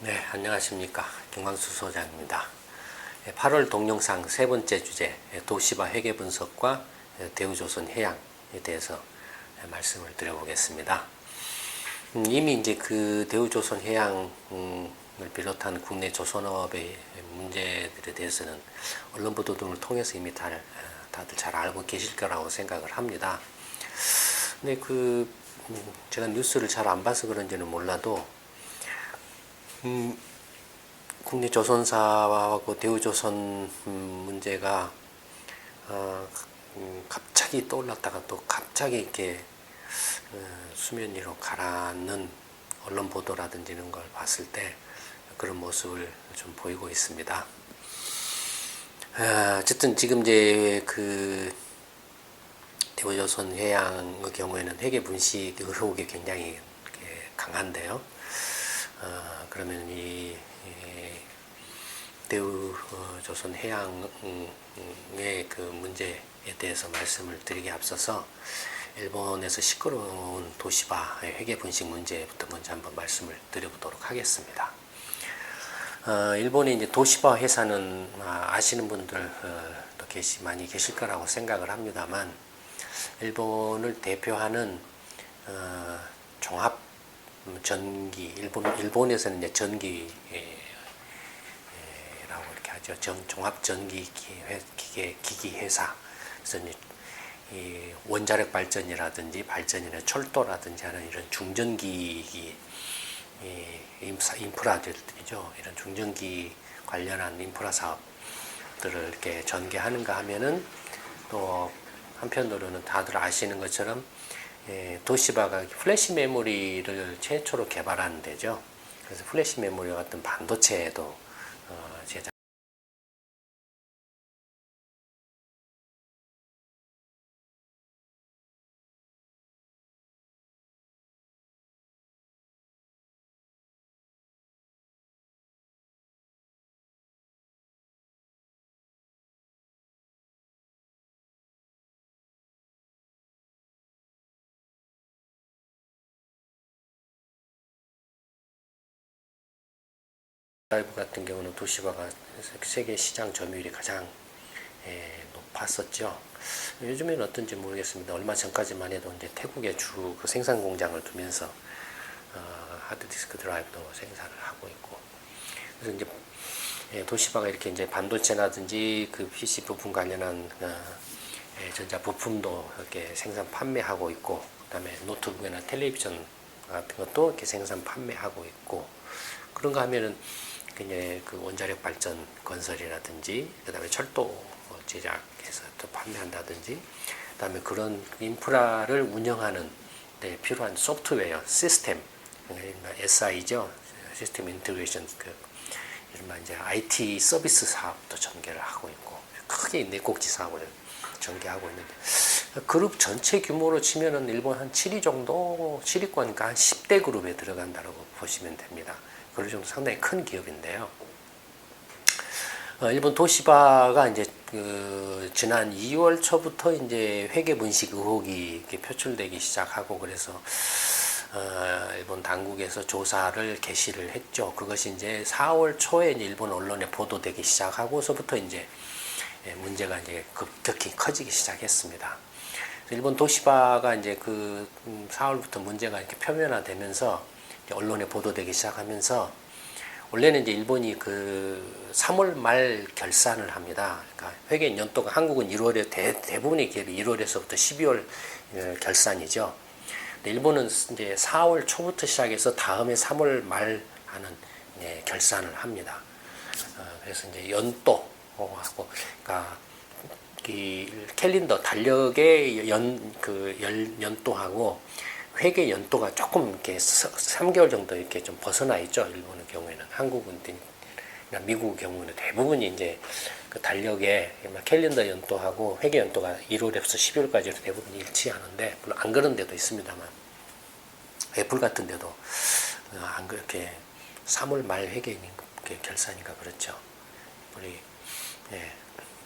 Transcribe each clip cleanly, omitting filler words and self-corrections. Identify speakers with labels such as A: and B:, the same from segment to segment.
A: 네, 안녕하십니까. 김광수 소장입니다. 8월 동영상 세 번째 주제, 도시바 회계 분석과 대우조선 해양에 대해서 말씀을 드려보겠습니다. 이미 이제 그 대우조선 해양을 비롯한 국내 조선업의 문제들에 대해서는 언론 보도 등을 통해서 이미 다들 잘 알고 계실 거라고 생각을 합니다. 근데 제가 뉴스를 잘 안 봐서 그런지는 몰라도 국내 조선사하고 대우조선 문제가 갑자기 떠올랐다가 또 갑자기 이렇게 수면 위로 가라앉는 언론 보도라든지 이런 걸 봤을 때 그런 모습을 좀 보이고 있습니다. 어쨌든 지금 이제 그 대우조선 해양의 경우에는 회계 분식 의혹이 굉장히 강한데요. 그러면 이 대우조선 해양의 그 문제에 대해서 말씀을 드리기 앞서서 일본에서 시끄러운 도시바 회계 분식 문제부터 먼저 한번 말씀을 드려보도록 하겠습니다. 일본의 이제 도시바 회사는 아시는 분들 많이 계실 거라고 생각을 합니다만, 일본을 대표하는 종합 전기, 일본에서는 이제 전기라고 이렇게 하죠. 종합 전기 기기 회사. 그래서 이제 이 원자력 발전이라든지 발전이나 철도라든지 하는 이런 중전기기 인프라들이죠. 이런 중전기 관련한 인프라 사업들을 이렇게 전개하는가 하면은, 또 한편으로는 다들 아시는 것처럼 도시바가 플래시 메모리를 최초로 개발한 데죠. 그래서 플래시 메모리 같은 반도체도 제작. 드라이브 같은 경우는 도시바가 세계 시장 점유율이 가장 높았었죠. 요즘에는 어떤지 모르겠습니다. 얼마 전까지만 해도 이제 태국에 주 그 생산 공장을 두면서 하드디스크 드라이브도 생산을 하고 있고, 그래서 이제 도시바가 이렇게 이제 반도체라든지 그 PC 부품 관련한 전자 부품도 이렇게 생산 판매하고 있고, 그다음에 노트북이나 텔레비전 같은 것도 이렇게 생산 판매하고 있고, 그런가 하면은 이제 그 원자력 발전 건설이라든지, 그다음에 철도 제작해서 또 판매한다든지, 그다음에 그런 인프라를 운영하는 데 필요한 소프트웨어 시스템, SI죠, 시스템 인테그레이션, 이른바 이제 IT 서비스 사업도 전개를 하고 있고, 크게 네 꼭지 사업을 전개하고 있는데, 그룹 전체 규모로 치면은 일본 한 7위 정도, 7위권, 한 10대 그룹에 들어간다고 보시면 됩니다. 그럴 정도 상당히 큰 기업인데요. 일본 도시바가 이제 지난 2월 초부터 이제 회계 분식 의혹이 표출되기 시작하고, 그래서 일본 당국에서 조사를 개시를 했죠. 그것이 이제 4월 초에 이제 일본 언론에 보도되기 시작하고서부터 이제 문제가 이제 급격히 커지기 시작했습니다. 일본 도시바가 이제 4월부터 문제가 이렇게 표면화되면서 언론에 보도되기 시작하면서, 원래는 이제 일본이 3월 말 결산을 합니다. 그러니까 회계 연도가, 한국은 1월에 대부분의 기업이 1월에서부터 12월 결산이죠. 근데 일본은 이제 4월 초부터 시작해서 다음에 3월 말 하는 결산을 합니다. 그래서 이제 연도하고, 그러니까 이 캘린더 달력의 연도하고 회계 연도가 조금 이렇게 3개월 정도 이렇게 좀 벗어나 있죠. 일본의 경우에는. 한국은, 미국 경우는 대부분이 이제 그 달력에 캘린더 연도하고 회계 연도가 1월에서 12월까지로 대부분 일치하는데, 물론 안 그런 데도 있습니다만, 애플 같은 데도 안 그렇게 3월 말 회계 결산인가 그렇죠. 우리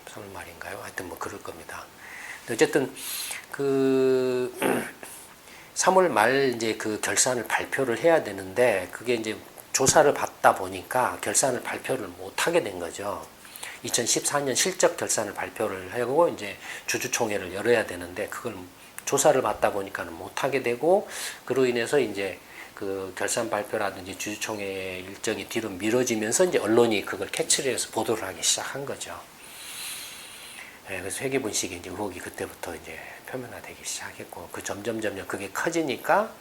A: 3월 말인가요? 하여튼 뭐 그럴 겁니다. 어쨌든 3월 말 이제 그 결산을 발표를 해야 되는데, 그게 이제 조사를 받다 보니까 결산을 발표를 못하게 된 거죠. 2014년 실적 결산을 발표를 하고 이제 주주총회를 열어야 되는데 그걸 조사를 받다 보니까는 못하게 되고 그로 인해서 이제 그 결산 발표라든지 주주총회 일정이 뒤로 미뤄지면서 이제 언론이 그걸 캐치를 해서 보도를 하기 시작한 거죠. 예, 그래서 회계분식의 이제 의혹이 그때부터 이제 표면화되기 시작했고 그 점점 그게 커지니까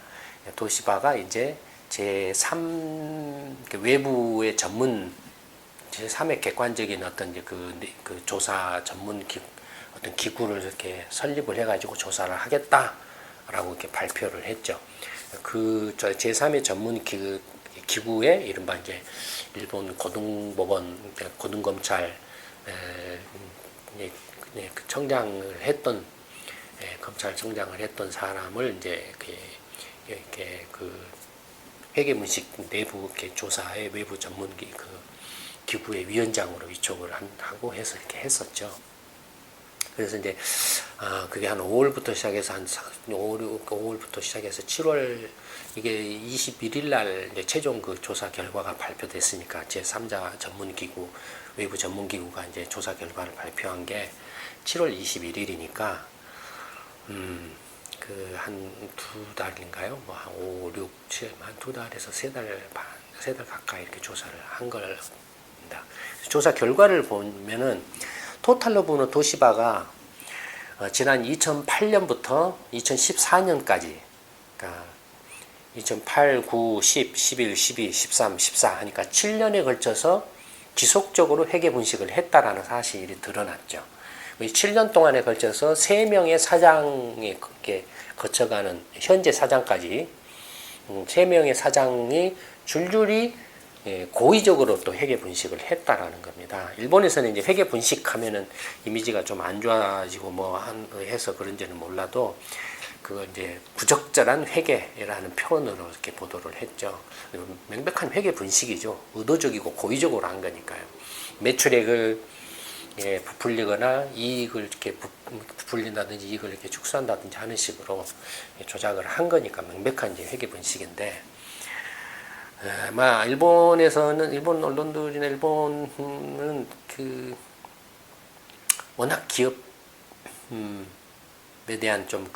A: 도시바가 이제 제3 외부의 전문 제3의 객관적인 어떤 이제 그 조사 전문 어떤 기구를 이렇게 설립을 해가지고 조사를 하겠다라고 이렇게 발표를 했죠. 그 제3의 전문 기구에 이른바 이제 일본 고등법원, 고등검찰 그 청장을 했던 검찰청장을 했던 사람을 이제 이렇게 그 회계문식 내부 이렇게 조사의 외부 전문 기구의 위원장으로 위촉을 하고 해서 이렇게 했었죠. 그래서 이제 그게 한 5월부터 시작해서 한 5월부터 시작해서 7월 이게 21일 날 이제 최종 그 조사 결과가 발표됐으니까 제3자 전문기구 외부 전문기구가 이제 조사 결과를 발표한 게 7월 21일이니까 그 한 두 달인가요? 뭐 한 5, 6, 7, 한 두 달에서 세 달 가까이 이렇게 조사를 한 겁니다. 조사 결과를 보면은 토탈로 보는 도시바가 지난 2008년부터 2014년까지 그러니까 2008, 9, 10, 11, 12, 13, 14 하니까 7년에 걸쳐서 지속적으로 회계 분식을 했다라는 사실이 드러났죠. 7년 동안에 걸쳐서 3명의 사장이 거쳐가는 현재 사장까지 3명의 사장이 줄줄이 고의적으로 또 회계 분식을 했다라는 겁니다. 일본에서는 이제 회계 분식하면은 이미지가 좀 안 좋아지고 해서 그런지는 몰라도 그거 이제 부적절한 회계라는 표현으로 이렇게 보도를 했죠. 명백한 회계 분식이죠. 의도적이고 고의적으로 한 거니까요. 매출액을 부풀리거나 이익을 이렇게 부풀린다든지 이익을 이렇게 축소한다든지 하는 식으로 조작을 한 거니까 명백한 이제 회계 분식인데. 일본에서는 일본 언론들이나 일본은 그 워낙 기업에 대한 좀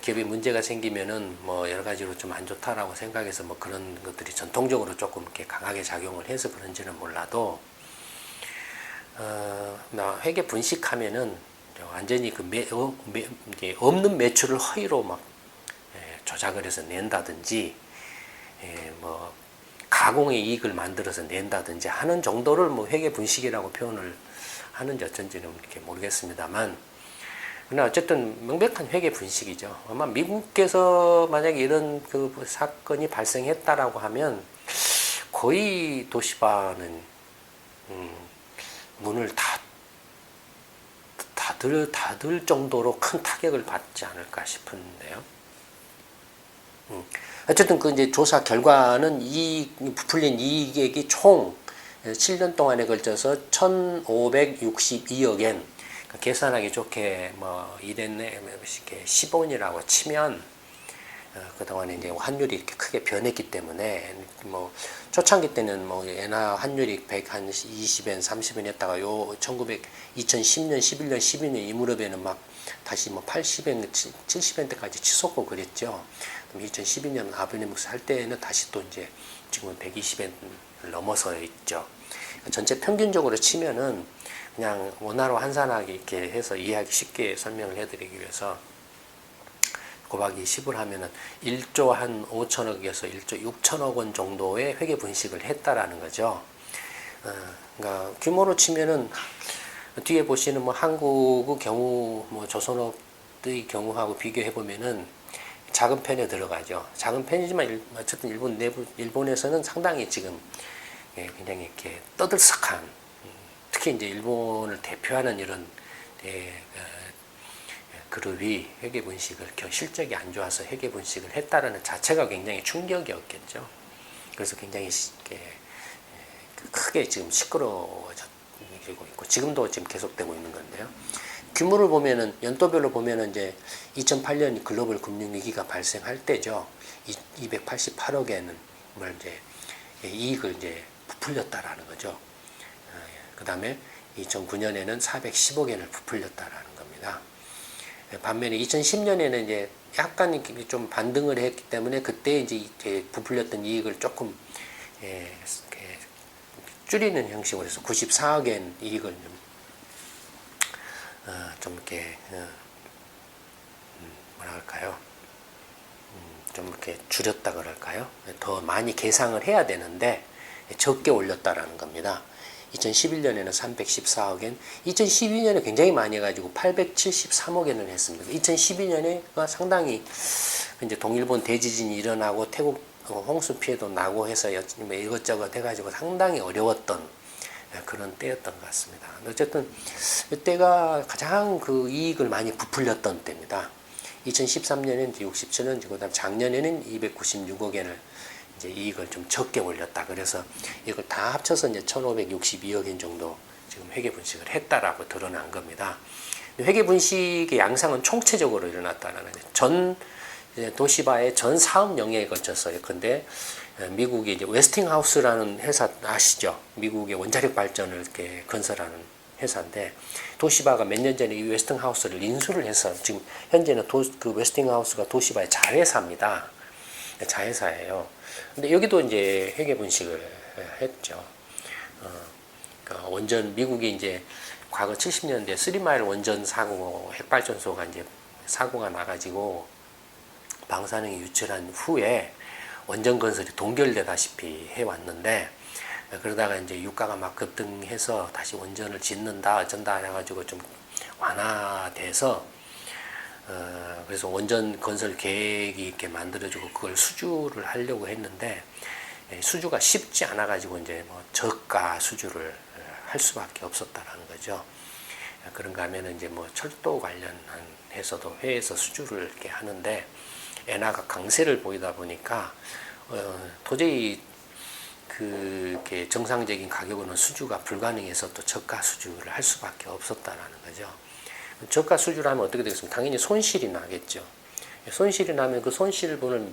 A: 기업에 문제가 생기면은 여러 가지로 좀 안 좋다라고 생각해서 그런 것들이 전통적으로 조금 이렇게 강하게 작용을 해서 그런지는 몰라도 회계 분식하면은 완전히 없는 매출을 허위로 조작을 해서 낸다든지 가공의 이익을 만들어서 낸다든지 하는 정도를 회계 분식이라고 표현을 하는지 어쩐지는 이렇게 모르겠습니다만, 그러나 어쨌든 명백한 회계 분식이죠. 아마 미국에서 만약에 이런 사건이 발생했다라고 하면 거의 도시바는 문을 닫을 정도로 큰 타격을 받지 않을까 싶은데요. 어쨌든 이제 조사 결과는 부풀린 이익액이 총 7년 동안에 걸쳐서 1,562억 엔, 계산하기 좋게 이랬네, 이렇게 10원이라고 치면, 그동안에 이제 환율이 이렇게 크게 변했기 때문에, 초창기 때는 엔화 환율이 120엔, 30엔이었다가 2010년, 11년, 12년 이 무렵에는 다시 80엔, 70엔 때까지 치솟고 그랬죠. 2012년 아베노믹스 할 때는 다시 또 이제 지금 120엔 넘어서 있죠. 전체 평균적으로 치면은 그냥 원화로 환산하기 이렇게 해서 이해하기 쉽게 설명을 해드리기 위해서 곱하기 10을 하면은 1조 한 5천억에서 1조 6천억 원 정도의 회계 분식을 했다라는 거죠. 그러니까 규모로 치면은 뒤에 보시는 한국의 경우 조선업의 경우하고 비교해 보면은 작은 편에 들어가죠. 작은 편이지만 어쨌든 일본에서는 상당히 지금 굉장히 이렇게 떠들썩한, 특히 이제 일본을 대표하는 이런 그룹이 회계 분식을 실적이 안 좋아서 회계 분식을 했다라는 자체가 굉장히 충격이었겠죠. 그래서 굉장히 크게 지금 시끄러워지고 있고 지금도 지금 계속되고 있는 건데요. 규모를 보면은 연도별로 보면은 이제 2008년 글로벌 금융위기가 발생할 때죠. 288억에는 이제 이익을 이제 부풀렸다라는 거죠. 그 다음에 2009년에는 410억엔을 부풀렸다라는 겁니다. 반면에 2010년에는 이제 약간 좀 반등을 했기 때문에 그때 이제 부풀렸던 이익을 조금 줄이는 형식으로 해서 94억엔 이익을 좀 이렇게 뭐라 할까요? 좀 이렇게 줄였다 그럴까요? 더 많이 계상을 해야 되는데 적게 올렸다라는 겁니다. 2011년에는 314억엔, 2012년에 굉장히 많이 해가지고 873억엔을 했습니다. 2012년에가 상당히 이제 동일본 대지진이 일어나고 태국 홍수 피해도 나고 해서 이것저것 해가지고 상당히 어려웠던 그런 때였던 것 같습니다. 어쨌든 이때가 가장 그 이익을 많이 부풀렸던 때입니다. 2013년에는 67억, 그다음 작년에는 296억엔을 이제 이익을 좀 적게 올렸다. 그래서 이걸 다 합쳐서 이제 1,562억엔 정도 지금 회계 분식을 했다라고 드러난 겁니다. 회계 분식의 양상은 총체적으로 일어났다는 전 도시바의 전 사업 영역에 걸쳐서 근데 미국의 이제 웨스팅하우스라는 회사 아시죠? 미국의 원자력 발전을 이렇게 건설하는 회사인데 도시바가 몇 년 전에 이 웨스팅하우스를 인수를 해서 지금 현재는 그 웨스팅하우스가 도시바의 자회사입니다. 자회사예요. 근데 여기도 이제 회계 분식을 했죠. 그러니까 원전 미국이 이제 과거 70년대 3마일 원전 사고 핵발전소가 이제 사고가 나가지고 방사능이 유출한 후에 원전 건설이 동결되다시피 해왔는데 그러다가 이제 유가가 막 급등해서 다시 원전을 짓는다 어쩐다 해가지고 좀 완화돼서 그래서 원전 건설 계획이 이렇게 만들어지고 그걸 수주를 하려고 했는데 수주가 쉽지 않아 가지고 이제 뭐 저가 수주를 할 수밖에 없었다라는 거죠. 그런가 하면은 이제 뭐 철도 관련해서도 해외에서 수주를 이렇게 하는데 엔화가 강세를 보이다 보니까 도저히 그게 정상적인 가격으로는 수주가 불가능해서 또 저가 수주를 할 수밖에 없었다라는 거죠. 저가 수주를 하면 어떻게 되겠습니까? 당연히 손실이 나겠죠. 손실이 나면 그 손실분을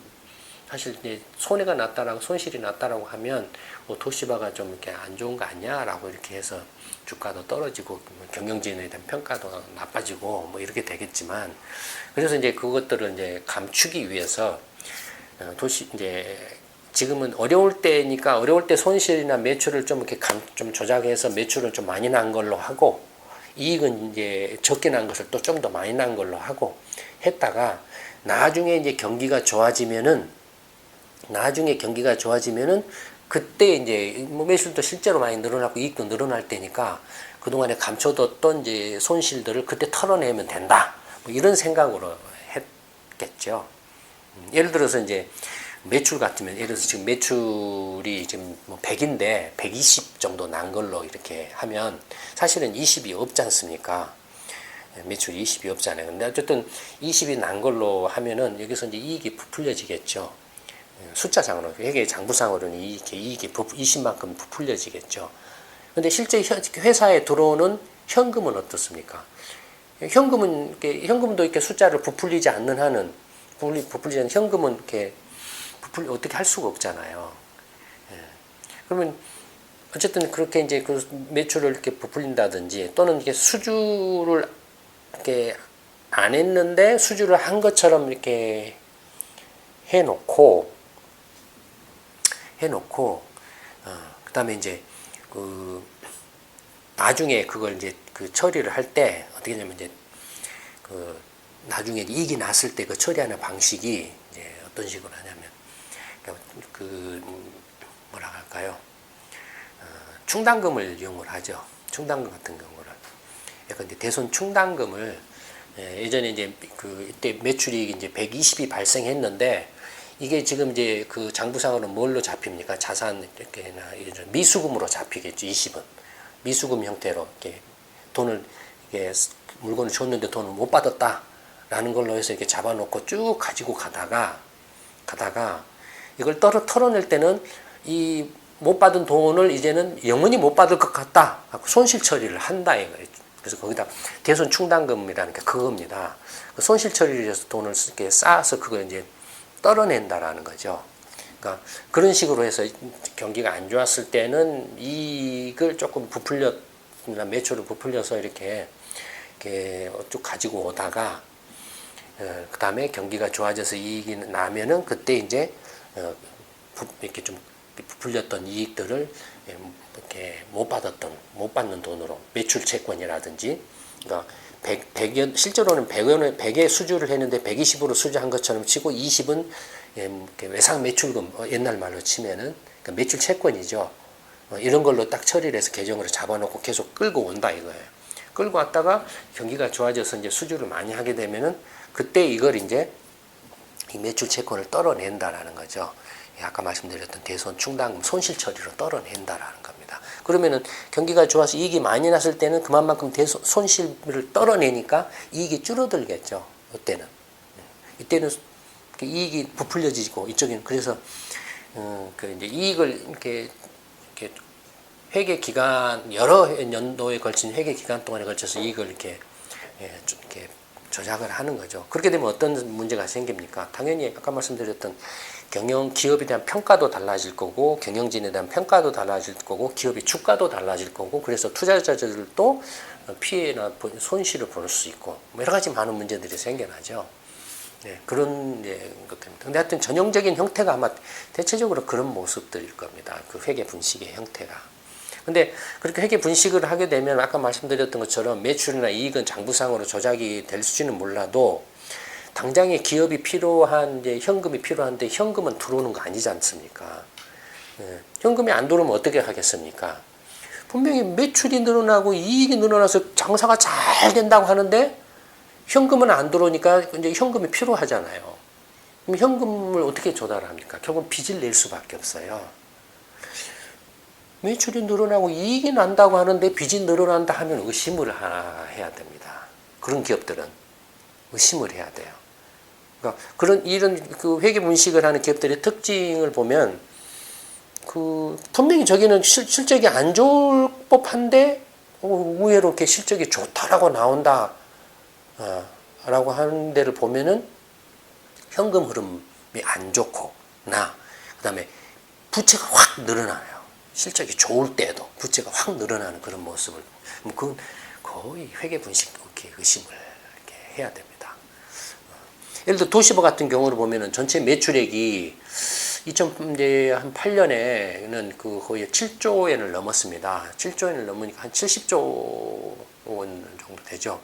A: 사실 이제 손해가 났다라고 손실이 났다라고 하면 뭐 도시바가 좀 이렇게 안 좋은 거 아니야라고 이렇게 해서 주가도 떨어지고 경영진에 대한 평가도 나빠지고 뭐 이렇게 되겠지만 그래서 이제 그것들을 이제 감추기 위해서 이제 지금은 어려울 때니까 어려울 때 손실이나 매출을 좀 이렇게 좀 조작해서 매출을 좀 많이 난 걸로 하고 이익은 이제 적게 난 것을 또 좀 더 많이 난 걸로 하고 했다가 나중에 이제 경기가 좋아지면은 그때 이제 뭐 매출도 실제로 많이 늘어나고 이익도 늘어날 때니까 그동안에 감춰뒀던 이제 손실들을 그때 털어내면 된다. 뭐 이런 생각으로 했겠죠. 예를 들어서 이제 매출 같으면 예를 들어서 지금 매출이 지금 뭐 100인데 120 정도 난 걸로 이렇게 하면 사실은 20이 없지 않습니까? 매출이 20이 없잖아요. 근데 어쨌든 20이 난 걸로 하면은 여기서 이제 이익이 부풀려지겠죠. 숫자상으로 회계 장부상으로는 이익이 20만큼 부풀려지겠죠. 근데 실제 회사에 들어오는 현금은 어떻습니까? 현금도 이렇게 숫자를 부풀리지 않는 한은 부풀리지 않는 현금은 이렇게 어떻게 할 수가 없잖아요. 그러면 어쨌든 그렇게 이제 그 매출을 이렇게 부풀린다든지 또는 이렇게 수주를 이렇게 안 했는데 수주를 한 것처럼 이렇게 해놓고 그다음에 이제 그 나중에 그걸 이제 그 처리를 할 때 어떻게 하냐면 이제 그 나중에 이익이 났을 때 그 처리하는 방식이 이제 어떤 식으로 하냐면 그 뭐라 할까요? 충당금을 이용을 하죠. 충당금 같은 경우는 약간 이제 대손 충당금을 예전에 이제 그 이때 매출이 이제 120이 발생했는데 이게 지금 이제 그 장부상으로 뭘로 잡힙니까? 자산 이렇게나 미수금으로 잡히겠죠. 20은 미수금 형태로 이렇게 돈을 이게 물건을 줬는데 돈을 못 받았다라는 걸로 해서 이렇게 잡아놓고 쭉 가지고 가다가 이걸 털어낼 때는 이 못 받은 돈을 이제는 영원히 못 받을 것 같다 하고 손실 처리를 한다 이거예요. 그래서 거기다 대손 충당금이라는 게 그겁니다. 그 손실 처리를 해서 돈을 이렇게 쌓아서 그걸 이제 떨어낸다라는 거죠. 그러니까 그런 식으로 해서 경기가 안 좋았을 때는 이익을 조금 매출을 부풀려서 이렇게 쭉 가지고 오다가 그 다음에 경기가 좋아져서 이익이 나면은 그때 이제 이렇게 좀 부풀렸던 이익들을 이렇게 못 받는 돈으로 매출 채권이라든지, 그러니까 실제로는 100에 수주를 했는데 120으로 수주한 것처럼 치고 20은 외상 매출금, 옛날 말로 치면은 그러니까 매출 채권이죠. 이런 걸로 딱 처리를 해서 계정으로 잡아놓고 계속 끌고 온다 이거예요. 끌고 왔다가 경기가 좋아져서 이제 수주를 많이 하게 되면은 그때 이걸 이제 이 매출 채권을 떨어낸다라는 거죠. 아까 말씀드렸던 대손 충당금 손실 처리로 떨어낸다라는 겁니다. 그러면은 경기가 좋아서 이익이 많이 났을 때는 그만큼 손실을 떨어내니까 이익이 줄어들겠죠. 이때는 이익이 부풀려지고 이쪽에는 그래서 그 이제 이익을 이렇게 회계 기간 여러 연도에 걸친 회계 기간 동안에 걸쳐서 이익을 이렇게 조작을 하는 거죠. 그렇게 되면 어떤 문제가 생깁니까? 당연히 아까 말씀드렸던 기업에 대한 평가도 달라질 거고, 경영진에 대한 평가도 달라질 거고, 기업의 주가도 달라질 거고, 그래서 투자자들도 피해나 손실을 볼 수 있고, 여러 가지 많은 문제들이 생겨나죠. 네, 그런 것들입니다. 근데 하여튼 전형적인 형태가 아마 대체적으로 그런 모습들일 겁니다. 그 회계 분식의 형태가. 근데 그렇게 회계 분식을 하게 되면 아까 말씀드렸던 것처럼 매출이나 이익은 장부상으로 조작이 될지는 몰라도 당장에 기업이 필요한 이제 현금이 필요한데 현금은 들어오는 거 아니지 않습니까? 네. 현금이 안 들어오면 어떻게 하겠습니까? 분명히 매출이 늘어나고 이익이 늘어나서 장사가 잘 된다고 하는데 현금은 안 들어오니까 이제 현금이 필요하잖아요. 그럼 현금을 어떻게 조달합니까? 결국 빚을 낼 수밖에 없어요. 매출이 늘어나고 이익이 난다고 하는데 빚이 늘어난다 하면 의심을 해야 됩니다. 그런 기업들은 의심을 해야 돼요. 그러니까 이런 그 회계 분식을 하는 기업들의 특징을 보면 분명히 저기는 실적이 안 좋을 법한데 의외로 이렇게 실적이 좋다라고 나온다 라고 하는 데를 보면은 현금 흐름이 안 좋고 그다음에 부채가 확 늘어나요. 실적이 좋을 때도 부채가 확 늘어나는 그런 모습을, 그건 거의 회계 분식 이렇게 의심을 이렇게 해야 됩니다. 예를 들어 도시버 같은 경우를 보면은 전체 매출액이 2008년에는 거의 7조 엔을 넘었습니다. 7조 엔을 넘으니까 한 70조 원 정도 되죠.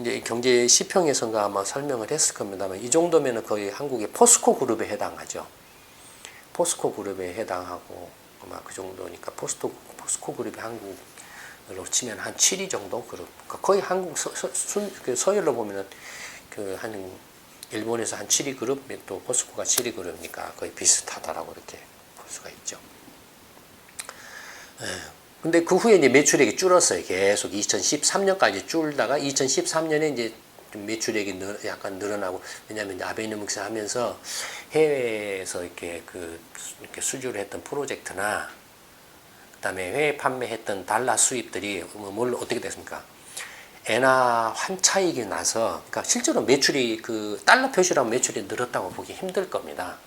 A: 이제 경제 시평에서인가 아마 설명을 했을 겁니다만, 이 정도면은 거의 한국의 포스코 그룹에 해당하죠. 포스코 그룹에 해당하고 아마 그 정도니까 포스코 그룹이 한국으로 치면 한 7위 정도 그룹. 그러니까 거의 한국 서열로 보면은 한 일본에서 한 7위 그룹, 또 포스코가 7위 그룹이니까 거의 비슷하다라고 이렇게 볼 수가 있죠. 근데 그 후에 이제 매출액이 줄었어요. 계속 2013년까지 줄다가 2013년에 이제 좀 매출액이 약간 늘어나고, 왜냐하면 아베노믹스 하면서 해외에서 이렇게 수주를 했던 프로젝트나 그다음에 해외 판매했던 달러 수입들이 뭘 어떻게 됐습니까? 엔화 환차익이 나서, 그러니까 실제로 매출이 달러 표시로 하면 매출이 늘었다고 보기 힘들 겁니다.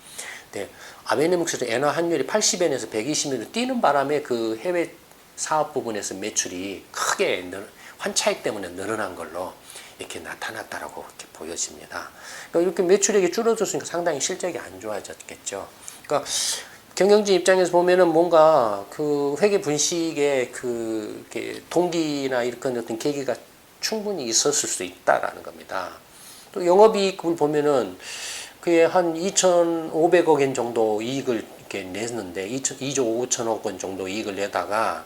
A: 근데 아베노믹스도 엔화 환율이 80엔에서 120엔으로 뛰는 바람에 그 해외 사업 부분에서 매출이 크게 환차익 때문에 늘어난 걸로 이렇게 나타났다라고 이렇게 보여집니다. 그러니까 이렇게 매출액이 줄어들었으니까 상당히 실적이 안 좋아졌겠죠. 그러니까 경영진 입장에서 보면은 뭔가 회계 분식의 동기나 이런 어떤 계기가 충분히 있었을 수 있다라는 겁니다. 또 영업이익을 보면은 그게 한 2,500억 엔 정도 이익을 이렇게 냈는데 2조 5천억 원 정도 이익을 내다가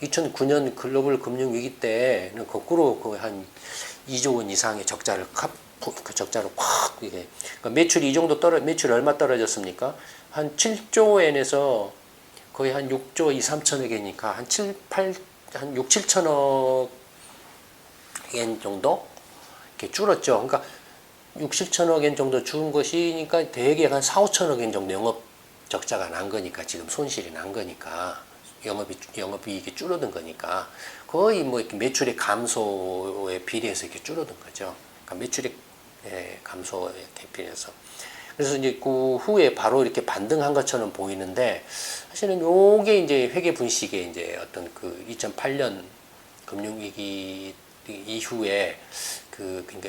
A: 2009년 글로벌 금융위기 때는 거꾸로 한 2조 원 이상의 적자를 확 이게, 그러니까 매출이 이 정도 매출이 얼마 떨어졌습니까? 한 7조 엔에서 거의 한 6조 2, 3천억 엔이니까 한 6, 7천억 엔 정도 이렇게 줄었죠. 그러니까 6, 7천억 엔 정도 줄은 것이니까 대개 한 4, 5천억 엔 정도 영업 적자가 난 거니까, 지금 손실이 난 거니까, 영업이익이 줄어든 거니까 거의 뭐 이렇게 매출의 감소에 비례해서 이렇게 줄어든 거죠. 그러니까 매출의 감소에 비례해서. 그래서 이제 그 후에 바로 이렇게 반등한 것처럼 보이는데 사실은 요게 이제 회계 분식의 이제 어떤 그 2008년 금융위기 이후에 그러니까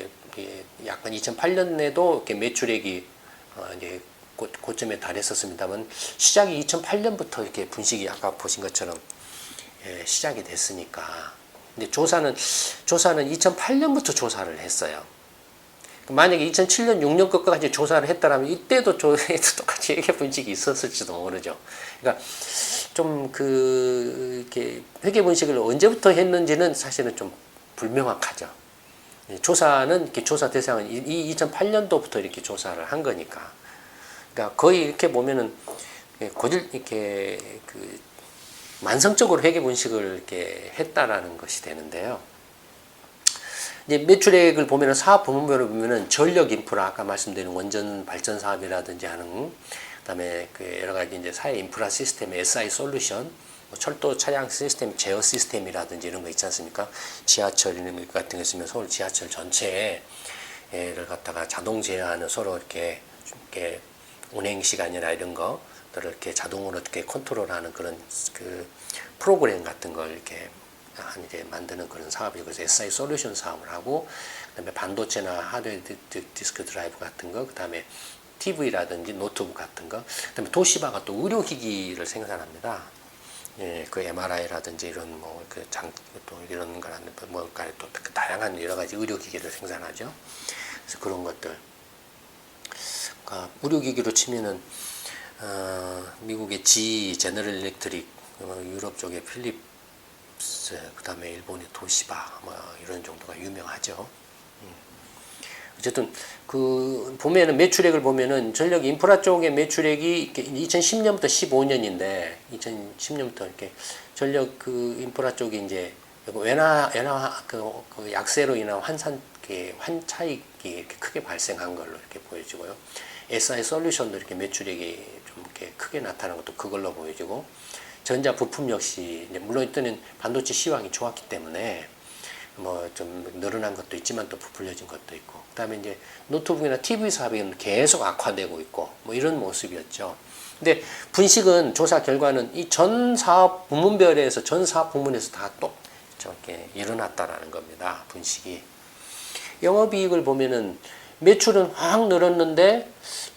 A: 약간 2008년에도 이렇게 매출액이 이제 고점에 달했었습니다만 시작이 2008년부터 이렇게 분식이 아까 보신 것처럼 시작이 됐으니까. 근데 조사는 2008년부터 조사를 했어요. 만약에 2007년, 6년 것까지 조사를 했다라면 이때도 똑같이 회계 분식이 있었을지도 모르죠. 그러니까 좀 이렇게 회계 분식을 언제부터 했는지는 사실은 좀 불명확하죠. 조사는 이렇게 조사 대상은 이 2008년도부터 이렇게 조사를 한 거니까. 그러니까 거의 이렇게 보면은 이렇게 만성적으로 회계 분식을 이렇게 했다라는 것이 되는데요. 이제 매출액을 보면은 사업 부문별로 보면은 전력 인프라 아까 말씀드린 원전 발전 사업이라든지 하는 그다음에 여러 가지 이제 사회 인프라 시스템 SI 솔루션 뭐 철도 차량 시스템 제어 시스템이라든지 이런 거 있지 않습니까? 지하철 이런 것 같은 거 있으면 서울 지하철 전체를 갖다가 자동 제어하는 서로 이렇게 운행 시간이나 이런 것들을 이렇게 자동으로 이렇게 컨트롤하는 그런 프로그램 같은 걸 이렇게 이제 만드는 그런 사업이고, 그래서 SI 솔루션 사업을 하고, 그다음에 반도체나 하드웨어 디스크 드라이브 같은 거, 그다음에 TV라든지 노트북 같은 거, 그다음에 도시바가 또 의료기기를 생산합니다. 예, 그 MRI라든지 이런 또 이런 거라는 뭔가 또 다양한 여러 가지 의료기기를 생산하죠. 그래서 그런 것들. 그러니까 의료기기로 치면은 미국의 GE, 제너럴 일렉트릭, 유럽 쪽의 필립 그 다음에 일본의 도시바 이런 정도가 유명하죠. 어쨌든 보면은 매출액을 보면은 전력 인프라 쪽의 매출액이 2010년부터 15년인데 2010년부터 이렇게 전력 인프라 쪽이 이제 외화 약세로 인한 환차익이 이렇게 크게 발생한 걸로 이렇게 보여지고요. SI 솔루션도 이렇게 매출액이 좀 이렇게 크게 나타나는 것도 그걸로 보여지고. 전자 부품 역시 이제 물론 이때는 반도체 시황이 좋았기 때문에 뭐 좀 늘어난 것도 있지만 또 부풀려진 것도 있고, 그다음에 이제 노트북이나 TV 사업이 계속 악화되고 있고 뭐 이런 모습이었죠. 근데 분식은 조사 결과는 이 전 사업 부문별에서 전 사업 부문에서 다 또 저렇게 일어났다라는 겁니다. 분식이. 영업이익을 보면은 매출은 확 늘었는데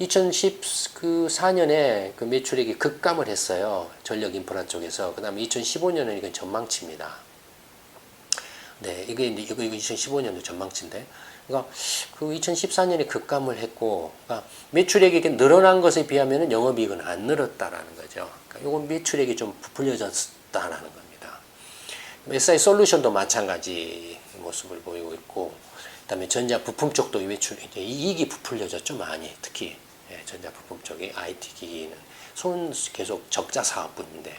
A: 2014년에 그 매출액이 급감을 했어요. 전력 인프라 쪽에서. 그 다음에 2015년은 이건 전망치입니다. 네, 이거 2015년도 전망치인데. 그러니까 그 2014년에 급감을 했고, 그러니까 매출액이 이렇게 늘어난 것에 비하면 영업이익은 안 늘었다라는 거죠. 그러니까 이건 매출액이 좀 부풀려졌다라는 겁니다. SI 솔루션도 마찬가지 모습을 보이고 있고, 그다음에 전자 부품 쪽도 매출 이익이 부풀려졌죠 많이. 특히 전자 부품 쪽이 IT 기기는 계속 적자 사업분인데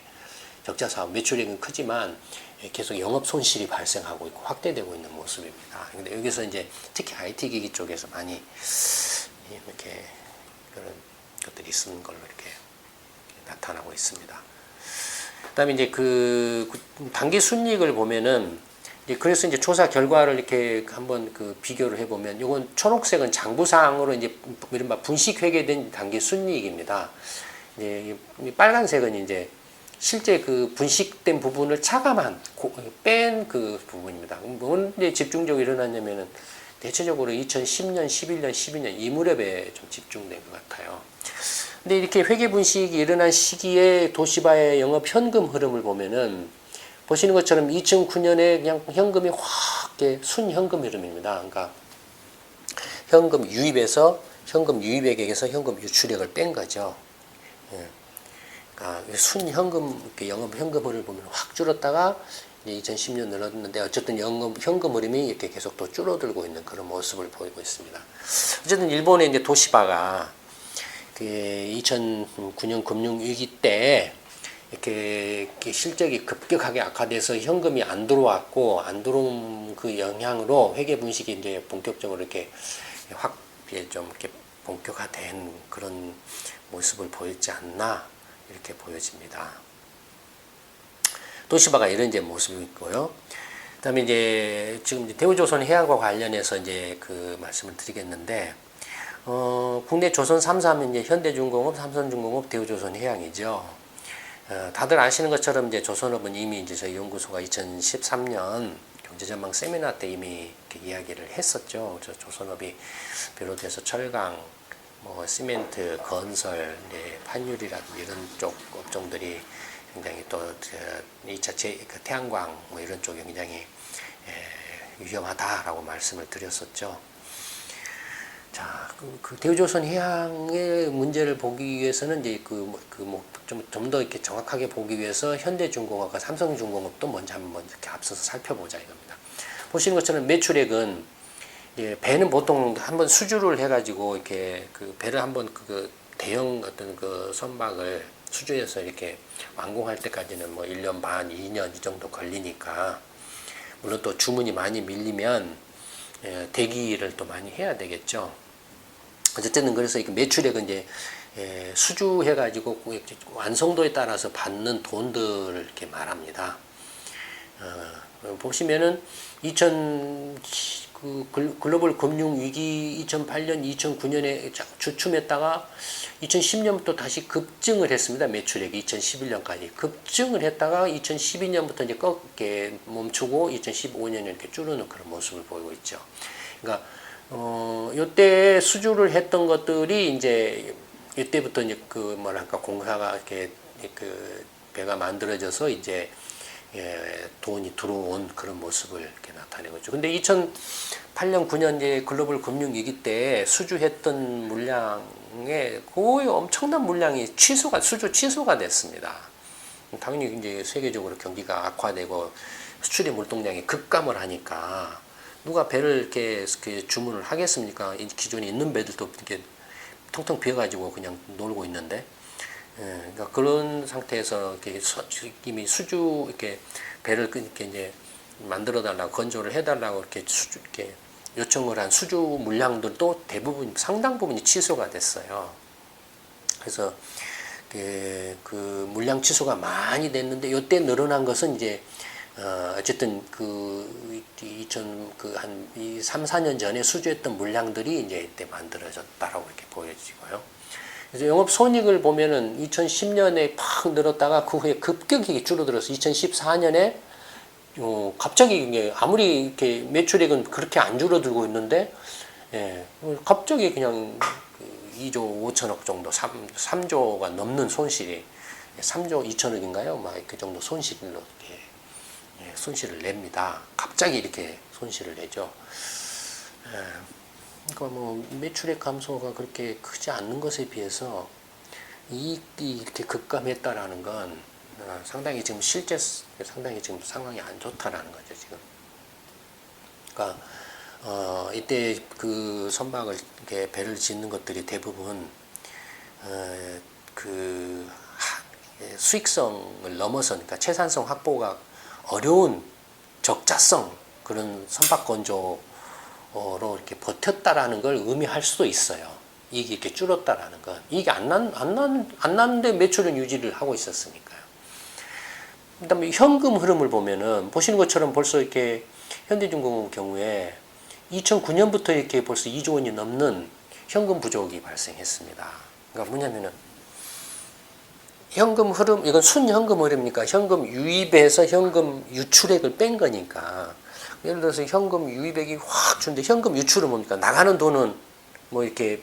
A: 적자 사업 매출액은 크지만 계속 영업 손실이 발생하고 있고 확대되고 있는 모습입니다. 근데 여기서 이제 특히 IT 기기 쪽에서 많이 이렇게 그런 것들이 쓰는 걸로 이렇게 나타나고 있습니다. 그다음에 이제 단기 순이익을 보면은 그래서 이제 조사 결과를 이렇게 한번 비교를 해보면, 이건 초록색은 장부상으로 이제 이른바 분식회계된 단기 순이익입니다. 이제 빨간색은 이제 실제 분식된 부분을 차감한 뺀 부분입니다. 뭔데 집중적으로 일어났냐면은 대체적으로 2010년, 11년, 12년 이 무렵에 좀 집중된 것 같아요. 근데 이렇게 회계 분식이 일어난 시기에 도시바의 영업 현금 흐름을 보면은 보시는 것처럼 2009년에 그냥 현금이 확 순현금 흐름입니다. 그러니까 현금 유입에서 현금 유입액에서 현금 유출액을 뺀 거죠. 예. 그러니까 순현금 영업 현금을 보면 확 줄었다가 이제 2010년 늘었는데 어쨌든 현금 흐름이 이렇게 계속 또 줄어들고 있는 그런 모습을 보이고 있습니다. 어쨌든 일본의 이제 도시바가 2009년 금융위기 때 이렇게 실적이 급격하게 악화돼서 현금이 안 들어왔고, 안 들어온 그 영향으로 회계 분식이 이제 본격적으로 이렇게 좀 이렇게 본격화된 그런 모습을 보였지 않나 이렇게 보여집니다. 도시바가 이런 이제 모습이 있고요. 그다음에 이제 지금 대우조선 해양과 관련해서 이제 말씀을 드리겠는데, 국내 조선 3사하면 이제 현대중공업, 삼성중공업, 대우조선해양이죠. 다들 아시는 것처럼 이제 조선업은 이미 이제 저희 연구소가 2013년 경제전망 세미나 때 이미 이렇게 이야기를 했었죠. 조선업이 비롯해서 철강, 뭐 시멘트, 건설, 이제 판유리라든지 이런 쪽 업종들이 굉장히 또 2차 태양광 뭐 이런 쪽이 굉장히 위험하다라고 말씀을 드렸었죠. 자, 그 대우조선 해양의 문제를 보기 위해서는 이제 좀 더 이렇게 정확하게 보기 위해서 현대중공업과 삼성중공업도 먼저 한번 이렇게 앞서서 살펴보자 이겁니다. 보시는 것처럼 매출액은 배는 보통 한번 수주를 해가지고 이렇게 그 배를 한번 그 대형 어떤 그 선박을 수주해서 이렇게 완공할 때까지는 뭐 1년 반, 2년 이 정도 걸리니까 물론 또 주문이 많이 밀리면 대기를 또 많이 해야 되겠죠. 어쨌든 그래서 매출액은 이제 수주해가지고 완성도에 따라서 받는 돈들을 이렇게 말합니다. 보시면은 글로벌 금융 위기 2008년, 2009년에 주춤했다가 2010년부터 다시 급증을 했습니다. 매출액이 2011년까지 급증을 했다가 2012년부터 이제 꺾게 멈추고 2015년에 이렇게 줄어드는 그런 모습을 보이고 있죠. 그러니까 요때 수주를 했던 것들이 이제 이때부터 이제 그 뭐랄까 공사가 이렇게 그 배가 만들어져서 이제 돈이 들어온 그런 모습을 이렇게 나타내고 있죠. 근데 2008년, 9년 이제 글로벌 금융 위기 때 수주했던 물량에 거의 엄청난 물량이 수주 취소가 됐습니다. 당연히 이제 세계적으로 경기가 악화되고 수출의 물동량이 급감을 하니까 누가 배를 이렇게 주문을 하겠습니까? 기존에 있는 배들도 이렇게 텅텅 비어가지고 그냥 놀고 있는데, 그러니까 그런 상태에서 이렇게 이미 수주 이렇게 배를 이렇게 이제 만들어 달라고 건조를 해달라고 이렇게 요청을 한 수주 물량들도 대부분 상당 부분이 취소가 됐어요. 그래서 그 물량 취소가 많이 됐는데 이때 늘어난 것은 이제 어쨌든 한 3, 4년 전에 수주했던 물량들이 이제 이때 만들어졌다라고 이렇게 보여지고요. 그래서 영업 손익을 보면은 2010년에 팍 늘었다가 그 후에 급격히 줄어들어서 2014년에 갑자기 이게 아무리 이렇게 매출액은 그렇게 안 줄어들고 있는데 갑자기 그냥 2조 5천억 정도 3조가 넘는 손실이 3조 2천억인가요? 막 그 정도 손실로 이렇게 손실을 냅니다. 갑자기 이렇게 손실을 내죠. 그러니까 뭐 매출액 감소가 그렇게 크지 않는 것에 비해서 이익이 이렇게 급감했다라는 건 상당히 지금 상당히 지금 상황이 안 좋다라는 거죠 지금. 그러니까 이때 그 선박을 이렇게 배를 짓는 것들이 대부분 그 수익성을 넘어서 그러니까 채산성 확보가 어려운 적자성 그런 선박 건조로 이렇게 버텼다라는 걸 의미할 수도 있어요. 이익이 이렇게 줄었다라는 건 이익이 안 났는데 매출은 유지를 하고 있었으니까요. 그다음에 현금 흐름을 보면은 보시는 것처럼 벌써 이렇게 현대중공업 경우에 2009년부터 이렇게 벌써 2조 원이 넘는 현금 부족이 발생했습니다. 그러니까 뭐냐면은 현금 흐름, 이건 순현금 흐름이니까 현금 유입에서 현금 유출액을 뺀 거니까 예를 들어서 현금 유입액이 확 주는데 현금 유출은 뭡니까? 나가는 돈은 뭐 이렇게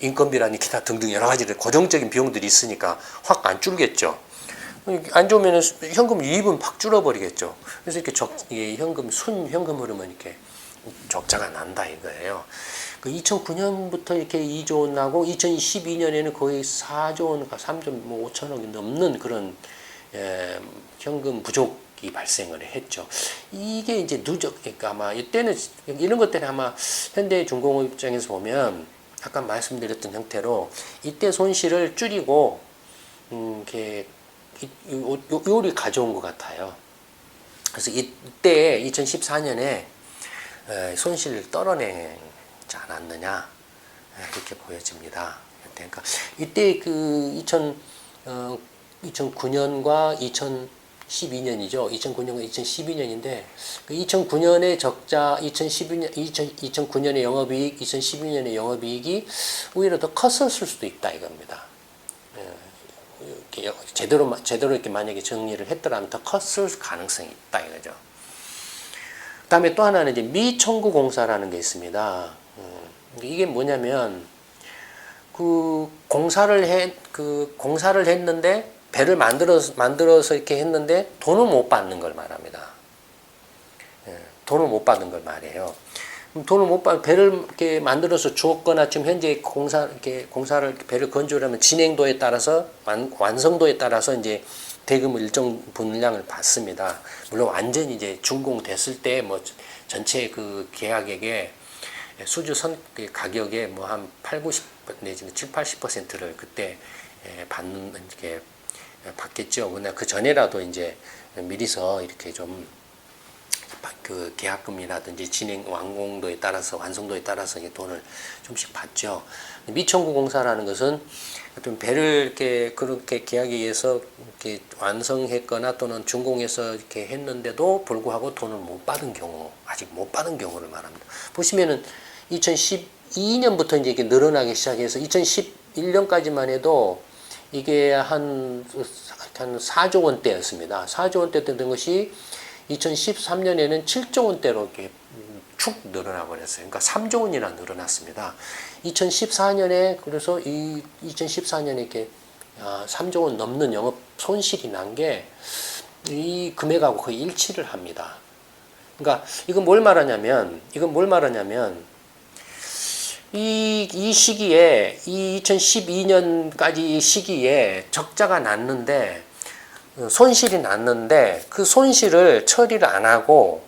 A: 인건비라니 기타 등등 여러 가지 고정적인 비용들이 있으니까 확 안 줄겠죠. 안 좋으면 현금 유입은 팍 줄어버리겠죠. 그래서 이렇게 현금 순현금 흐름은 이렇게 적자가 난다 이거예요. 그 2009년부터 이렇게 2조 원 나고 2012년에는 거의 4조 원, 3조 뭐 5천억이 넘는 그런 현금 부족이 발생을 했죠. 이게 이제 그러니까 아마 이때는 이런 것 때문에 아마 현대중공업 입장에서 보면 아까 말씀드렸던 형태로 이때 손실을 줄이고 이렇게 요리 가져온 것 같아요. 그래서 이때 2014년에 손실을 떨어내지 않았느냐 이렇게 보여집니다. 그러니까 이때 그 2009년과 12년이죠. 2009년과 2012년인데, 그 2009년의 적자, 2009년의 영업이익, 2012년의 영업이익이 오히려 더 컸을 수도 있다 이겁니다. 이렇게 제대로 이렇게 만약에 정리를 했더라면 더 컸을 가능성이 있다 이거죠. 그 다음에 또 하나는 이제 미청구공사라는 게 있습니다. 이게 뭐냐면, 그 공사를 했는데, 배를 만들어서 이렇게 했는데, 돈을 못 받는 걸 말합니다. 돈을 못 받은 걸 말해요. 돈을 못 받, 배를 이렇게 만들어서 주었거나, 지금 현재 공사를, 배를 건조하면 진행도에 따라서, 완성도에 따라서 이제 대금을 일정 분량을 받습니다. 물론 완전히 이제 준공됐을 때 뭐 전체 그 계약액의 수주 가격의 뭐 한 90 내지는 80%를 그때 이렇게 받겠죠. 근데 그 전에라도 이제 미리서 이렇게 좀 그 계약금이라든지 진행 완공도에 따라서 완성도에 따라서 돈을 좀씩 받죠. 미청구공사라는 것은 어떤 배를 이렇게 그렇게 계약에 의해서 이렇게 완성했거나 또는 준공해서 이렇게 했는데도 불구하고 돈을 못 받은 경우, 아직 못 받은 경우를 말합니다. 보시면은 2012년부터 이제 이게 늘어나기 시작해서 2011년까지만 해도 이게 한 4조 원대였습니다. 4조 원대 된 것이 2013년에는 7조 원대로 이렇게 축 늘어나 버렸어요. 그러니까 3조 원이나 늘어났습니다. 2014년에 그래서 2014년에 이렇게 3조 원 넘는 영업 손실이 난 게 이 금액하고 거의 일치를 합니다. 그러니까 이건 뭘 말하냐면 이 시기에 이 2012년까지 시기에 적자가 났는데 손실이 났는데 그 손실을 처리를 안 하고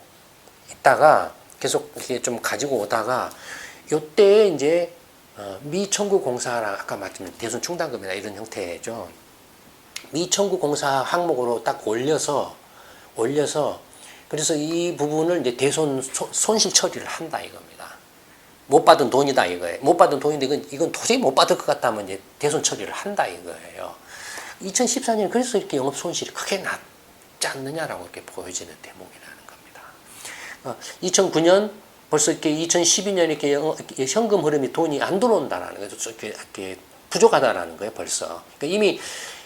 A: 있다가 계속 이렇게 좀 가지고 오다가 요때 이제 미청구공사라 아까 말씀드린 대손 충당금이나 이런 형태죠. 미청구공사 항목으로 딱 올려서 그래서 이 부분을 이제 손실 처리를 한다 이겁니다. 못 받은 돈이다 이거예요. 못 받은 돈인데 이건 도저히 못 받을 것 같다면 이제 대손 처리를 한다 이거예요. 2014년 그래서 이렇게 영업 손실이 크게 났지 않느냐라고 이렇게 보여지는 대목이라는 겁니다. 2009년 벌써 이렇게 2012년 이렇게 현금 흐름이 돈이 안 들어온다라는 거죠. 이렇게 부족하다라는 거예요, 벌써. 그러니까 이미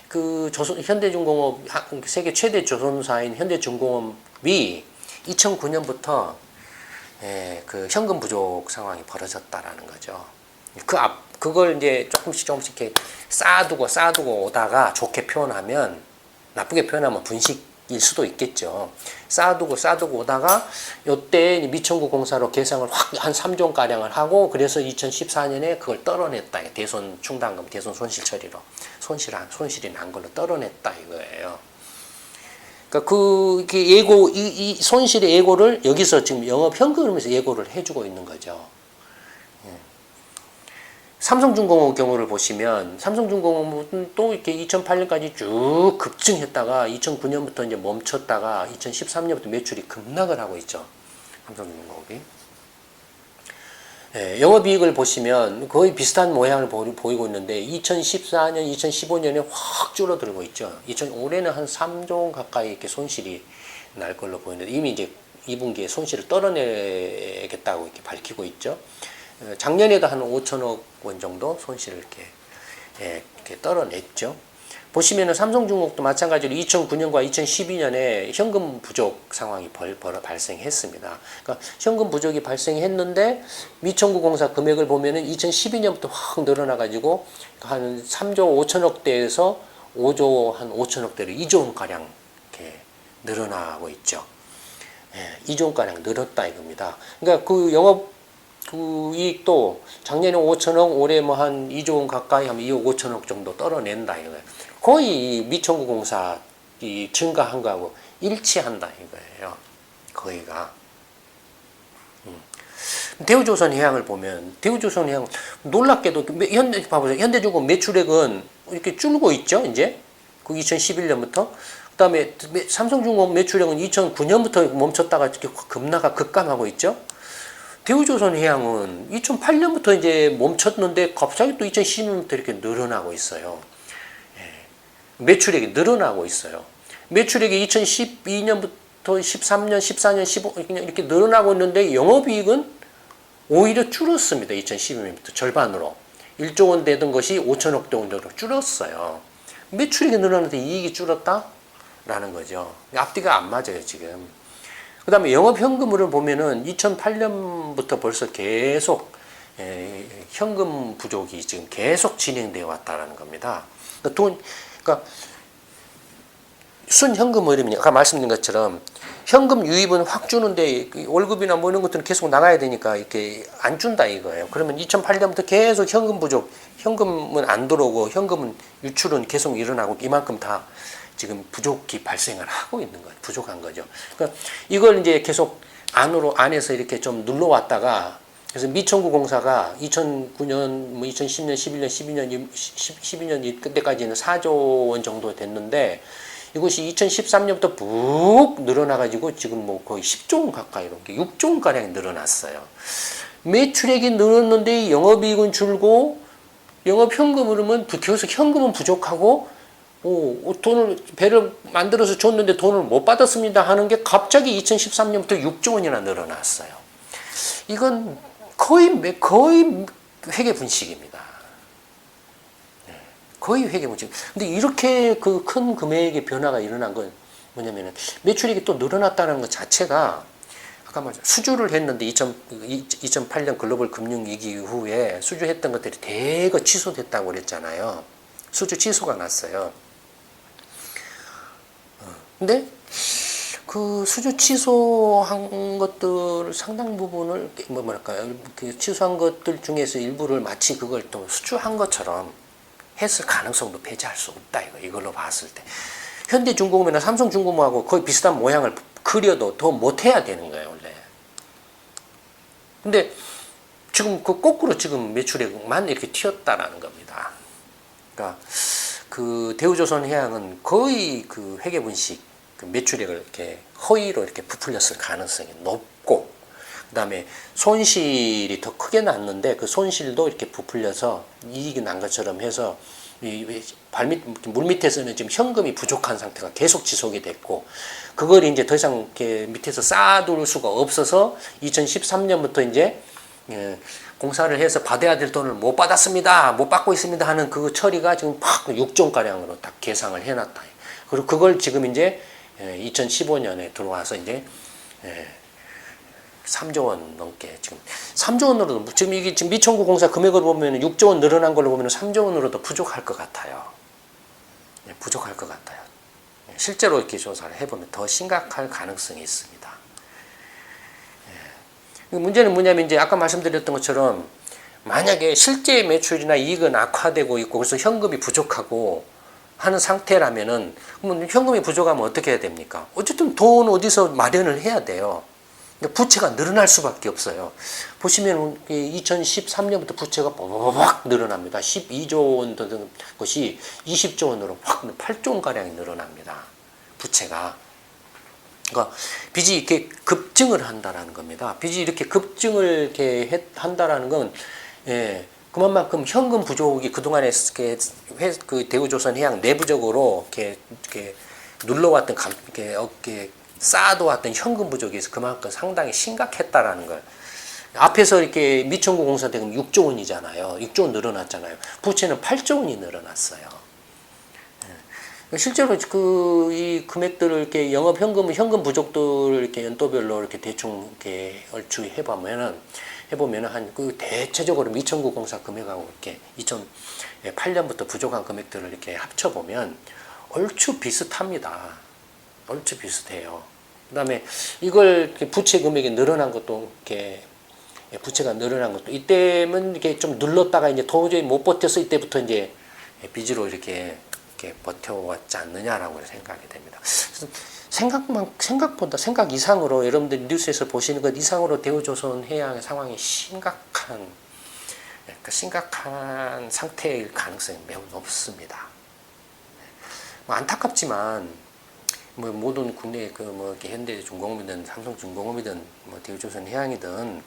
A: 그 현대중공업 세계 최대 조선사인 현대중공업이 2009년부터 그 현금 부족 상황이 벌어졌다라는 거죠. 그걸 이제 조금씩 이렇게 쌓아두고 오다가 좋게 표현하면, 나쁘게 표현하면 분식일 수도 있겠죠. 쌓아두고 오다가 요때 미청구공사로 계상을 확 한 3조 원가량을 하고, 그래서 2014년에 그걸 떨어냈다. 대손 충당금, 대손 손실 처리로 손실이 난 걸로 떨어냈다 이거예요. 그러니까 이 손실의 예고를 여기서 지금 영업 현금으로서 예고를 해주고 있는 거죠. 삼성중공업 경우를 보시면 삼성중공업은 또 이렇게 2008년까지 쭉 급증했다가 2009년부터 이제 멈췄다가 2013년부터 매출이 급락을 하고 있죠. 삼성중공업이. 영업이익을 보시면 거의 비슷한 모양을 보이고 있는데 2014년, 2015년에 확 줄어들고 있죠. 올해는 한 3조 원 가까이 이렇게 손실이 날 걸로 보이는데 이미 이제 2분기에 손실을 떨어내겠다고 이렇게 밝히고 있죠. 작년에도 한 5천억 원 정도 손실을 이렇게 떨어냈죠. 보시면은 삼성중공업도 마찬가지로 2009년과 2012년에 현금 부족 상황이 발생했습니다. 그러니까 현금 부족이 발생했는데 미청구공사 금액을 보면은 2012년부터 확 늘어나가지고 한 3조 5천억대에서 5조 한 5천억대로 2조 원가량 이렇게 늘어나고 있죠. 2조 원가량 늘었다 이겁니다. 그러니까 그 영업 그 이익도 작년에 5천억, 올해 뭐 한 2조 원 가까이 하면 2억 5천억 정도 떨어낸다 이거예요. 거의 미청구공사 이 증가한 거하고 일치한다 이거예요. 거의가. 대우조선해양을 보면 대우조선해양 놀랍게도 봐보세요. 현대중공업 매출액은 이렇게 줄고 있죠. 이제 그 2011년부터. 그다음에 삼성중공업 매출액은 2009년부터 멈췄다가 이렇게 급감하고 있죠. 대우조선해양은 2008년부터 이제 멈췄는데 갑자기 또 2012년부터 이렇게 늘어나고 있어요. 매출액이 늘어나고 있어요. 매출액이 2012년부터 13년, 14년, 15 이렇게 늘어나고 있는데 영업이익은 오히려 줄었습니다. 2012년부터 절반으로. 1조 원 되던 것이 5천억 정도로 줄었어요. 매출액이 늘어났는데 이익이 줄었다? 라는 거죠. 앞뒤가 안 맞아요, 지금. 그 다음에 영업현금으로 보면은 2008년부터 벌써 계속 현금 부족이 지금 계속 진행되어 왔다라는 겁니다. 그러니까 순현금 흐름이 아까 말씀드린 것처럼 현금 유입은 확 주는데 월급이나 뭐 이런 것들은 계속 나가야 되니까 이렇게 안 준다 이거예요. 그러면 2008년부터 계속 현금 부족, 현금은 안 들어오고 현금은 유출은 계속 일어나고 이만큼 다 지금 부족이 발생을 하고 있는 거예요. 부족한 거죠. 그러니까 이걸 이제 계속 안에서 이렇게 좀 눌러왔다가 그래서 미청구공사가 2009년, 뭐 2010년, 11년, 12년 그때까지는 4조 원 정도 됐는데 이것이 2013년부터 푹 늘어나가지고 지금 뭐 거의 10조 원 가까이 이렇게 6조 원 가량 늘어났어요. 매출액이 늘었는데 영업이익은 줄고 영업현금 흐름은 계속 현금은 부족하고 돈을 배를 만들어서 줬는데 돈을 못 받았습니다 하는 게 갑자기 2013년부터 6조 원이나 늘어났어요. 이건 거의 회계 분식입니다. 거의 회계 분식. 근데 이렇게 그 큰 금액의 변화가 일어난 건 뭐냐면은 매출액이 또 늘어났다는 것 자체가 아까 말씀 수주를 했는데 2008년 글로벌 금융위기 이후에 수주했던 것들이 대거 취소됐다고 그랬잖아요. 수주 취소가 났어요. 근데 그 수주 취소한 것들 상당 부분을 그 취소한 것들 중에서 일부를 마치 그걸 또 수주한 것처럼 했을 가능성도 배제할 수 없다 이걸로 봤을 때 현대중공업이나 삼성중공업하고 거의 비슷한 모양을 그려도 더 못해야 되는 거예요 원래. 근데 지금 그 거꾸로 지금 매출액만 이렇게 튀었다라는 겁니다. 그러니까 그 대우조선해양은 거의 그 회계분식 그 매출액을 이렇게 허위로 이렇게 부풀렸을 가능성이 높고, 그 다음에 손실이 더 크게 났는데 그 손실도 이렇게 부풀려서 이익이 난 것처럼 해서 물 밑에서는 지금 현금이 부족한 상태가 계속 지속이 됐고, 그걸 이제 더 이상 이렇게 밑에서 쌓아둘 수가 없어서 2013년부터 이제 공사를 해서 받아야 될 돈을 못 받았습니다, 못 받고 있습니다 하는 그 처리가 지금 팍 6조 가량으로 딱 계상을 해놨다. 그리고 그걸 지금 이제 2015년에 들어와서 이제 3조 원 넘게 지금 3조 원으로도 지금 이게 지금 미청구 공사 금액을 보면 6조 원 늘어난 걸로 보면 3조 원으로도 부족할 것 같아요. 부족할 것 같아요. 실제로 이렇게 조사를 해보면 더 심각할 가능성이 있습니다. 문제는 뭐냐면 이제 아까 말씀드렸던 것처럼 만약에 실제 매출이나 이익은 악화되고 있고 그래서 현금이 부족하고 하는 상태라면은 그러면 현금이 부족하면 어떻게 해야 됩니까? 어쨌든 돈 어디서 마련을 해야 돼요. 부채가 늘어날 수밖에 없어요. 보시면 2013년부터 부채가 빡 늘어납니다. 12조 원 되던 것이 20조 원으로 확 8조 원가량이 늘어납니다. 부채가. 그러니까 빚이 이렇게 급증을 한다라는 겁니다. 빚이 이렇게 급증을 이렇게 한다라는 건 그만큼 현금 부족이 그동안에 그 대우조선해양 내부적으로 이렇게 눌러왔던 이렇게 쌓아두었던 현금 부족이 있어 그만큼 상당히 심각했다라는 걸. 앞에서 이렇게 미청구 공사 대금 6조 원이잖아요. 6조 원 늘어났잖아요. 부채는 8조 원이 늘어났어요. 실제로 이 금액들을 이렇게 영업 현금 부족들을 이렇게 연도별로 이렇게 대충 이렇게 얼추 해보면은 한 그 대체적으로 미청구 공사 금액하고 이렇게 2008년부터 부족한 금액들을 이렇게 합쳐보면 얼추 비슷합니다. 얼추 비슷해요. 그 다음에 이걸 부채 금액이 늘어난 것도 이렇게 부채가 늘어난 것도 이때는 이렇게 좀 눌렀다가 이제 도저히 못 버텨서 이때부터 이제 빚으로 이렇게 버텨왔지 않느냐라고 생각이 됩니다. 생각보다 생각 이상으로 여러분들 뉴스에서 보시는 것 이상으로 대우조선해양의 상황이 심각한 상태일 가능성이 매우 높습니다. 안타깝지만 모든 국내 현대중공업이든 삼성중공업이든 대우조선해양이든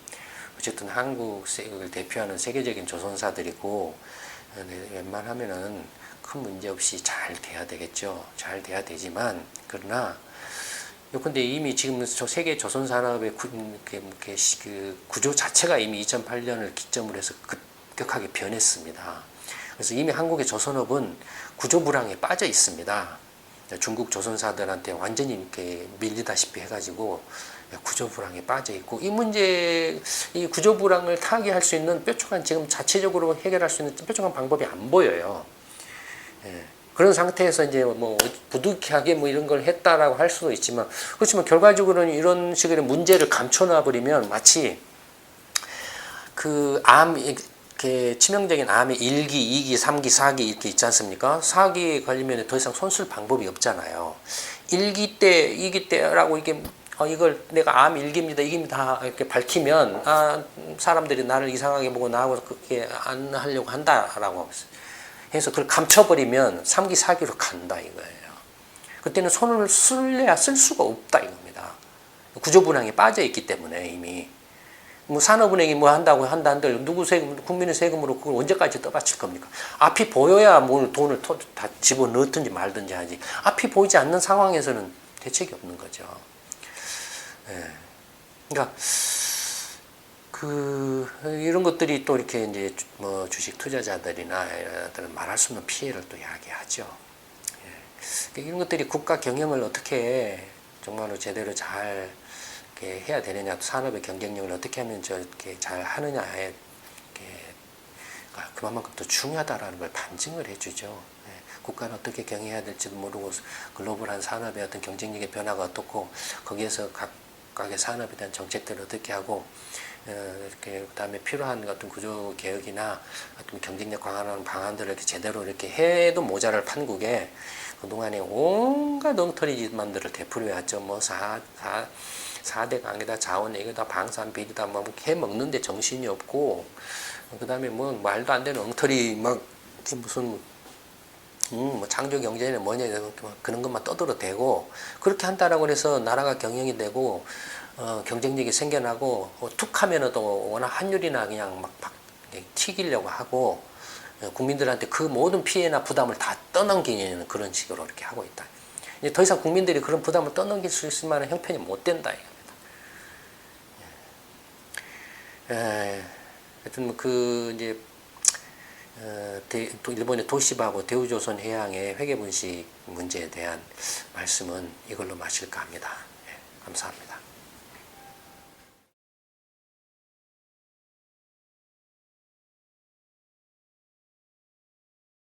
A: 어쨌든 한국을 대표하는 세계적인 조선사들이고 웬만하면은 큰 문제 없이 잘 돼야 되겠죠. 잘 돼야 되지만 그러나 근데 이미 지금 저 세계 조선 산업의 그 구조 자체가 이미 2008년을 기점으로 해서 급격하게 변했습니다. 그래서 이미 한국의 조선업은 구조 불황에 빠져 있습니다. 중국 조선사들한테 완전히 이렇게 밀리다시피 해가지고 구조 불황에 빠져 있고 이 구조 불황을 타개할 수 있는 뾰족한 지금 자체적으로 해결할 수 있는 뾰족한 방법이 안 보여요. 예. 그런 상태에서 이제 뭐 부득이하게 뭐 이런 걸 했다라고 할 수도 있지만 그렇지만 결과적으로는 이런 식의 문제를 감춰놔 버리면 마치 그 이렇게 치명적인 암의 1기, 2기, 3기, 4기 이렇게 있지 않습니까? 4기에 걸리면 더 이상 손 쓸 방법이 없잖아요. 1기 때, 2기 때라고 이게 이걸 내가 암 1기입니다, 2기입니다 이렇게 밝히면 사람들이 나를 이상하게 보고 나하고 그렇게 안 하려고 한다라고 해서 그걸 감춰버리면 3기, 4기로 간다 이거예요. 그때는 손을 쓸래야 쓸 수가 없다 이겁니다. 구조불황에 빠져 있기 때문에 이미. 뭐 산업은행이 뭐 한다고 한들 누구 세금, 국민의 세금으로 그걸 언제까지 떠받칠 겁니까? 앞이 보여야 뭘 돈을 다 집어넣든지 말든지 하지. 앞이 보이지 않는 상황에서는 대책이 없는 거죠. 예. 그러니까 이런 것들이 또 이렇게 이제 뭐 주식 투자자들이나 이런 말할 수 없는 피해를 또 야기하죠. 예. 그러니까 이런 것들이 국가 경영을 어떻게 정말로 제대로 잘 이렇게 해야 되느냐, 또 산업의 경쟁력을 어떻게 하면 저렇게 잘 하느냐에 그만큼 또 중요하다라는 걸 반증을 해주죠. 예. 국가는 어떻게 경영해야 될지도 모르고 글로벌한 산업의 어떤 경쟁력의 변화가 어떻고 거기에서 각각의 산업에 대한 정책들을 어떻게 하고 이렇게 그다음에 필요한 어떤 구조 개혁이나 어떤 경쟁력 강화하는 방안들을 이렇게 제대로 이렇게 해도 모자랄 판국에 그동안에 온갖 엉터리 짓만들을 되풀이해왔죠. 뭐 4대 강이다, 자원외교다, 방산 비리다, 뭐 해먹는데 정신이 없고 그다음에 뭐 말도 안 되는 엉터리 막 무슨 뭐 창조 경제는 뭐냐 그런 것만 떠들어대고 그렇게 한다라고 해서 나라가 경영이 되고 경쟁력이 생겨나고 툭 하면은 또 워낙 환율이나 그냥 막 튀기려고 하고 국민들한테 그 모든 피해나 부담을 다 떠넘기는 그런 식으로 이렇게 하고 있다. 이제 더 이상 국민들이 그런 부담을 떠넘길 수 있을 만한 형편이 못 된다 이겁니다. 하여튼 이제 또 일본의 도시바고 대우조선 해양의 회계분식 문제에 대한 말씀은 이걸로 마칠까 합니다. 감사합니다.